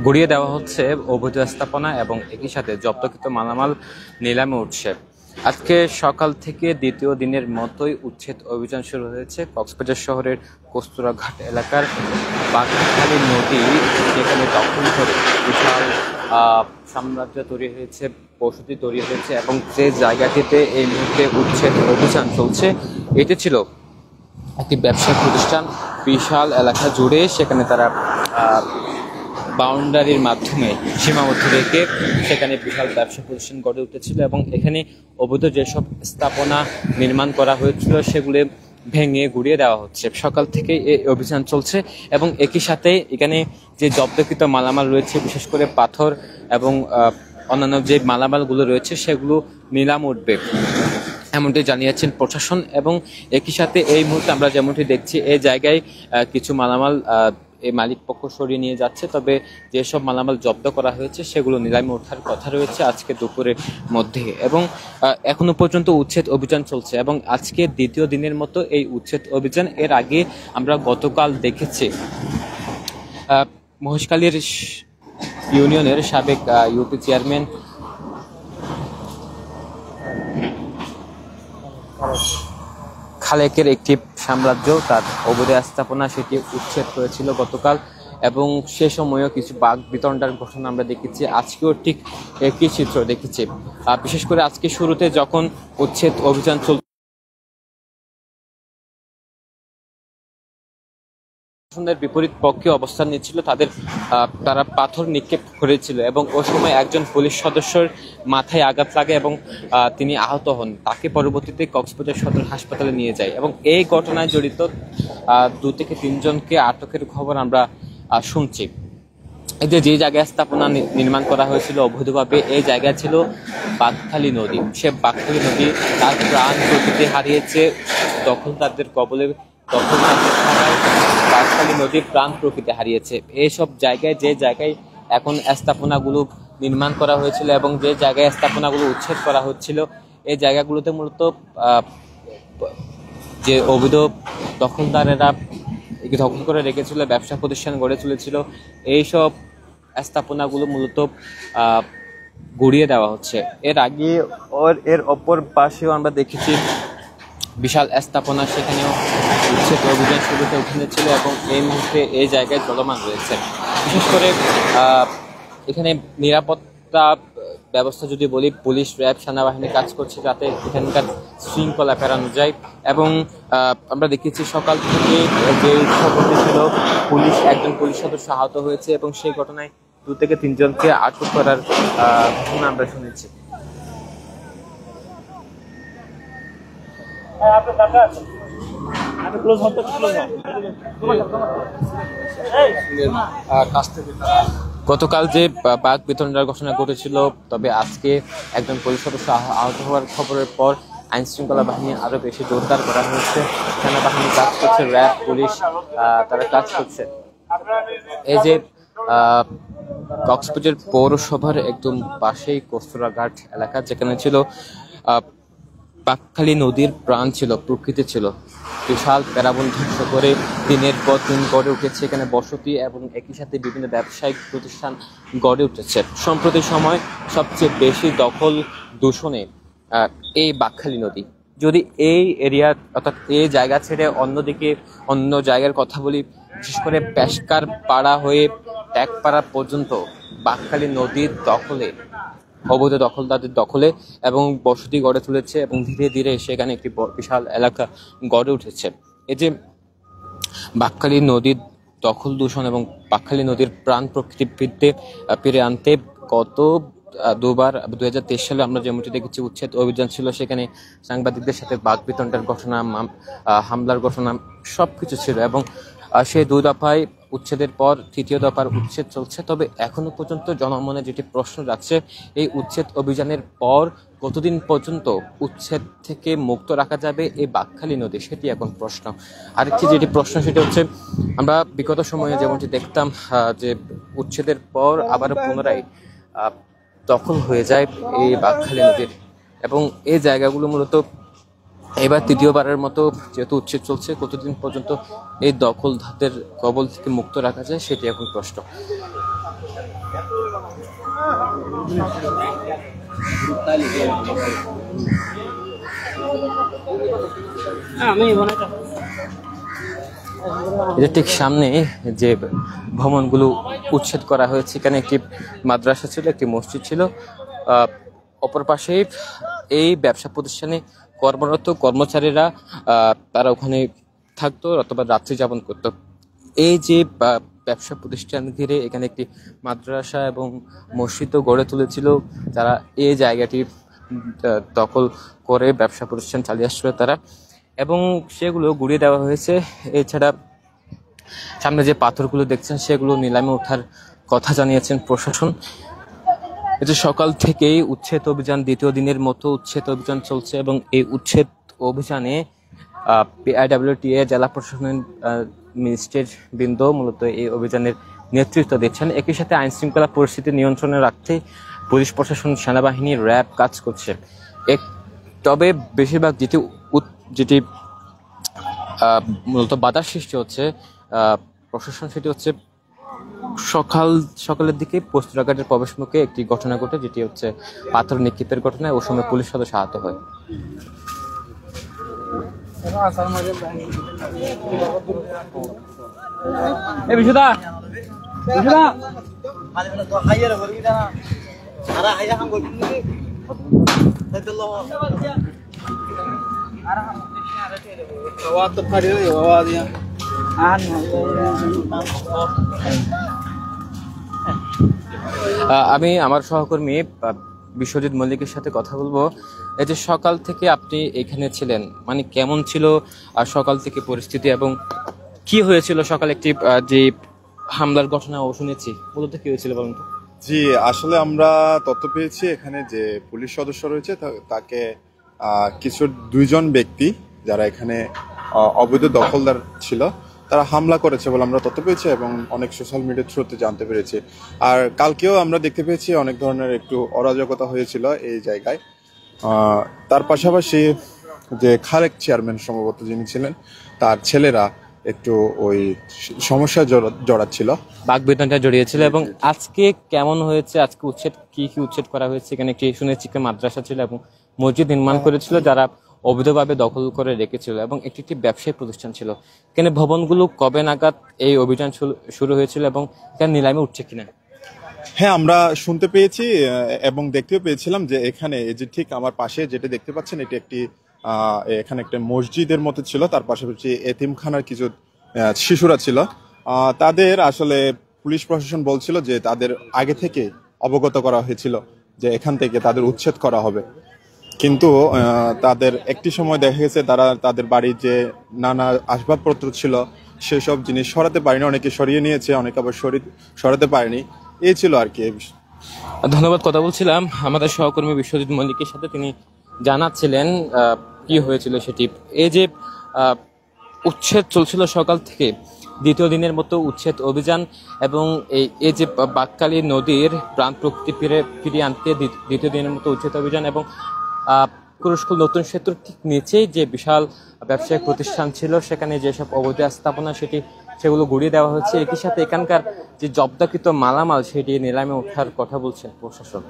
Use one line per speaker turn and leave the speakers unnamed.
গুড়িয়ে দেওয়া হচ্ছে অবৈধ স্থাপনা এবং একই সাথে জব্দকৃত মালামাল নিলামে উঠছে। আজকে সকাল থেকে দ্বিতীয় দিনের মতোই উচ্ছেদ অভিযান শুরু হয়েছে কক্সবাজার শহরের কস্তুরাঘাট এলাকার বাঘখালী নদী, যেখানে দখল করে বিশাল সাম্রাজ্য তৈরি হয়েছে, বসতি তৈরি হয়েছে এবং যে জায়গাটিতে এই মুহূর্তে উচ্ছেদ অভিযান চলছে এটি ছিল একটি ব্যবসায়িক প্রতিষ্ঠান। বিশাল এলাকা জুড়ে সেখানে তারা বাউন্ডারির মাধ্যমে সীমাবদ্ধ রেখে সেখানে বিশাল ব্যবসা প্রতিষ্ঠান গড়ে উঠেছিল এবং এখানে অবৈধ যেসব স্থাপনা নির্মাণ করা হয়েছিল সেগুলো ভেঙে গুড়িয়ে দেওয়া হচ্ছে। সকাল থেকে এই অভিযান চলছে এবং একই সাথে এখানে যে জব্দকৃত মালামাল রয়েছে, বিশেষ করে পাথর এবং অন্যান্য যে মালামালগুলো রয়েছে সেগুলো নিলাম উঠবে এমনটি জানিয়েছেন প্রশাসন। এবং একই সাথে এই মুহূর্তে আমরা যেমনটি দেখছি এই জায়গায় কিছু মালামাল এই মালিক পক্ষ সরিয়ে নিয়ে যাচ্ছে, তবে যেসব মালামাল জব্দ করা হয়েছে সেগুলো নিলামে ওঠার কথা রয়েছে আজকে দুপুরের মধ্যে। এবং এখনো পর্যন্ত উচ্ছেদ অভিযান চলছে এবং আজকে দ্বিতীয় দিনের মতো এই উচ্ছেদ অভিযান। এর আগে আমরা গতকাল দেখেছি মহেশখালীর ইউনিয়নের সাবেক ইউপি চেয়ারম্যান খালেকের একটি সাম্রাজ্য, তার অবৈধ স্থাপনা, সেটি উচ্ছেদ হয়েছিল গতকাল এবং সে সময়ও কিছু বাঘ বিতণ্ডার ঘটনা আমরা দেখেছি। আজকেও ঠিক একই চিত্র দেখেছি। বিশেষ করে আজকে শুরুতে যখন উচ্ছেদ অভিযান বিপরীত পক্ষে অবস্থান নিচ্ছিল, তারা পাথর নিক্ষেপ করেছিল এবং ওই সময় একজন পুলিশ সদস্যের মাথায় আঘাত লাগে এবং তিনি আহত হন। তাকে পরবর্তীতে কক্সবাজার সদর হাসপাতালে নিয়ে যায় এবং এই ঘটনায় জড়িত 2 থেকে 3 জনকে আটকের খবর আমরা শুনছি। এই যে জায়গায় স্থাপনা নির্মাণ করা হয়েছিল অবৈধভাবে, এই জায়গায় ছিল বাঘখালী নদী। সে বাঘখালী নদী তার প্রাণ প্রকৃতি হারিয়েছে দখলদারদের কবলে। বাঘখালী নদীর প্রাণ প্রকৃতি হারিয়েছে এইসব জায়গায়, যে জায়গায় এখন স্থাপনাগুলো নির্মাণ করা হয়েছিল এবং যে জায়গায় স্থাপনাগুলো উচ্ছেদ করা হচ্ছিল, এই জায়গাগুলোতে মূলত যে অবৈধ দখলদারেরা দখল করে রেখেছিল, ব্যবসা প্রতিষ্ঠান গড়ে তুলেছিল, এইসব স্থাপনাগুলো মূলত গুড়িয়ে দেওয়া হচ্ছে। এর আগে এর অপর পাশেও আমরা দেখেছি বিশাল স্থাপনা, সেখানেও উচ্ছেদ অভিযান শুরুতে উঠে ছিল এবং এই মুহূর্তে এই জায়গায় চলমান রয়েছে। বিশেষ করে এখানে নিরাপত্তা ব্যবস্থা যদি বলি, পুলিশ, র্যাব, সেনাবাহিনী কাজ করছে যাতে এখানকার শৃঙ্খলা ফেরানো যায়। এবং আমরা দেখেছি সকাল থেকে যে খবরটি ছিল, একজন পুলিশ সদস্য আহত হয়েছে এবং সেই ঘটনায় 2 থেকে 3 জনকে আটক করার ঘটনা আমরা শুনেছি। গতকাল যে বাঘ বিতণ্ডার ঘটনা ঘটেছিল, তবে আজকে একজন পুলিশ সদস্য আহত হওয়ার খবরের পর আইন শৃঙ্খলা বাহিনী আরো বেশি জোরদার করা হয়েছে। সেনাবাহিনী কাজ করছে, র্যাব, পুলিশ তারা কাজ করছে। এই যে কক্সবাজার পৌরসভার একদম পাশেই কস্তুরাঘাট এলাকা, যেখানে ছিল বাঘখালী নদীর প্রাণ ছিল, প্রকৃতি ছিল, বিশাল প্যারাবন ধ্বংস করে দিনের পর দিন গড়ে উঠেছে এখানে বসতি এবং একই সাথে বিভিন্ন ব্যবসায়িক প্রতিষ্ঠান গড়ে উঠেছে। সম্প্রতি সময় সবচেয়ে বেশি দখল দূষণে এই বাঘখালী নদী। যদি এই এরিয়া অর্থাৎ এই জায়গা ছেড়ে অন্য জায়গার কথা বলি, বিশেষ করে পেশকার পাড়া হয়ে ট্যাগপাড়া পর্যন্ত বাঘখালী নদীর দখলে, অবৈধ দখলদারদের দখলে এবং বসতি গড়ে তুলেছে এবং ধীরে ধীরে সেখানে একটি বিশাল এলাকা গড়ে উঠেছে। এই যে বাঘখালী নদীর দখল দূষণ এবং বাঘখালী নদীর প্রাণ প্রকৃতি ফিরে আনতে গত 2বার 2023 সালে আমরা যেমনটি দেখেছি উচ্ছেদ অভিযান ছিল, সেখানে সাংবাদিকদের সাথে বাঘ বিতণ্ডার ঘটনা, হামলার ঘটনা সবকিছু ছিল এবং সেই 2 দফায় উচ্ছেদের পর 3য় দফার উচ্ছেদ চলছে। তবে এখনো পর্যন্ত জনমনে যেটি প্রশ্ন যাচ্ছে, এই উচ্ছেদ অভিযানের পর কতদিন পর্যন্ত উচ্ছেদ থেকে মুক্ত রাখা যাবে এই বাঘখালী নদী, সেটি এখন প্রশ্ন। আরেকটি যেটি প্রশ্ন সেটি হচ্ছে, আমরা বিগত সময়ে যেমনটি দেখতাম যে উচ্ছেদের পর আবারও পুনরায় দখল হয়ে যায় এই বাঘখালী নদীর এবং এই জায়গাগুলো মূলত এবার তৃতীয়বারের মতো যেহেতু উচ্ছেদ চলছে, কতদিন পর্যন্ত এই দখলদারদের কবল থেকে মুক্ত রাখা যায় সেটি এখন প্রশ্ন। এটা ঠিক সামনে যে ভবনগুলো উচ্ছেদ করা হয়েছে, এখানে একটি মাদ্রাসা ছিল, একটি মসজিদ ছিল, অপর পাশে এই ব্যবসা প্রতিষ্ঠানে কর্মরত কর্মচারীরা তারা ওখানে থাকতো অথবা রাত্রি যাপন করতো। এই যে ব্যবসা প্রতিষ্ঠান ঘিরে এখানে একটি মাদ্রাসা এবং মসজিদও গড়ে তুলেছিল, যারা এই জায়গাটি দখল করে ব্যবসা প্রতিষ্ঠান চালিয়ে আসছিল তারা, এবং সেগুলো গুড়িয়ে দেওয়া হয়েছে। এছাড়া সামনে যে পাথরগুলো দেখছেন সেগুলো নিলামে ওঠার কথা জানিয়েছেন প্রশাসন। এটা সকাল থেকেই উচ্ছেদ অভিযান, দ্বিতীয় দিনের মতো উচ্ছেদ অভিযান চলছে এবং এই উচ্ছেদ অভিযানে পিআইডব্লিউটিএ জেলা প্রশাসনের ম্যাজিস্ট্রেট বৃন্দ মূলত এই অভিযানের নেতৃত্ব দিচ্ছেন। একই সাথে আইন শৃঙ্খলা পরিস্থিতি নিয়ন্ত্রণে রাখতে পুলিশ প্রশাসন, সেনাবাহিনী, র্যাব কাজ করছে। তবে বেশিরভাগ যেটি মূলত বাধার সৃষ্টি হচ্ছে প্রশাসন, সেটি হচ্ছে সকালের দিকে পোস্টারঘাটের প্রবেশ মুখে একটি ঘটনা ঘটে, যেটি হচ্ছে পাথর নিক্ষেপের ঘটনায়। ওই সময় পুলিশ সদস্য আহত হয়। আমি আমার সহকর্মী বিশ্বজিৎ মল্লিকের সাথে কথা বলবো। এই যে সকাল থেকে আপনি এখানে ছিলেন, মানে কেমন ছিল সকাল থেকে পরিস্থিতি এবং কি হয়েছিল সকালে? একটি যে হামলার ঘটনা শুনেছি, মূলত কি হয়েছিল বলুন তো?
জি, আসলে আমরা তথ্য পেয়েছি এখানে যে পুলিশ সদস্য রয়েছে তাকে কিছু দুইজন ব্যক্তি যারা এখানে অবৈধ দখলদার ছিল তারা হামলা করেছে বলে আমরা তথ্য পেয়েছি এবং অনেক সোশ্যাল মিডিয়ার থ্রুতে জানতে পেরেছি। আর কালকেও আমরা দেখতে পেয়েছি অনেক ধরনের একটু অরাজকতা হয়েছিল এই জায়গায়। তার পাশাপাশি যে খালেক চেয়ারম্যান সম্ভবত যিনি ছিলেন, তার ছেলেরা একটু ওই সমস্যায় জড়াচ্ছিল,
বাগবিতণ্ডা জড়িয়েছিল। এবং আজকে কেমন হয়েছে? আজকে উচ্ছেদ কি উচ্ছেদ করা হয়েছে? এখানে একটি শুনেছি মাদ্রাসা ছিল এবং মসজিদ নির্মাণ করেছিল যারা অবৈধভাবে দখল করে রেখেছিল, এবং একটি ব্যবসায়ী প্রতিষ্ঠান ছিল। এখানে ভবনগুলো কবে নাগাদ এই অভিযান শুরু হয়েছিল এবং এখানে নিলামে উঠছে কিনা?
হ্যাঁ, আমরা শুনতে পেয়েছি এবং দেখতেও পেয়েছিলাম যে এখানে এই যে ঠিক আমার পাশে যেটা দেখতে পাচ্ছেন, এটি একটি এখানে একটা মসজিদের মতো ছিল, তার পাশাপাশি এতিমখানার কিছু শিশুরা ছিল। তাদের আসলে পুলিশ প্রশাসন বলছিল যে তাদের আগে থেকে অবগত করা হয়েছিল যে এখান থেকে তাদের উচ্ছেদ করা হবে, কিন্তু তাদের একটি সময় দেখা গেছে তারা তাদের বাড়ির যে নানা আসবাবপত্র ছিল সেসব জিনিস সরাতে পারেনি, অনেকে সরিয়ে নিয়েছে, অনেকে আবার সরাতে পারেনি। এই ছিল আর কি।
ধন্যবাদ। কথা বলছিলাম আমাদের সহকর্মী বিশ্বজিৎ মল্লিকের সাথে, তিনি জানাচ্ছিলেন কি হয়েছিল সেটি। এই যে উচ্ছেদ চলছিল সকাল থেকে, দ্বিতীয় দিনের মতো উচ্ছেদ অভিযান, এবং এই যে বাঁকখালী নদীর প্রাণ প্রকৃতি ফিরিয়ে আনতে দ্বিতীয় দিনের মতো উচ্ছেদ অভিযান, এবং কুরুশকুল নতুন সেতুর ঠিক নিচেই যে বিশাল ব্যবসায়িক প্রতিষ্ঠান ছিল সেখানে যেসব অবৈধ স্থাপনা সেগুলো গুড়িয়ে দেওয়া হচ্ছে। একই সাথে এখানকার যে জব্দকৃত মালামাল সেটি নিলামে ওঠার কথা বলছেন প্রশাসন।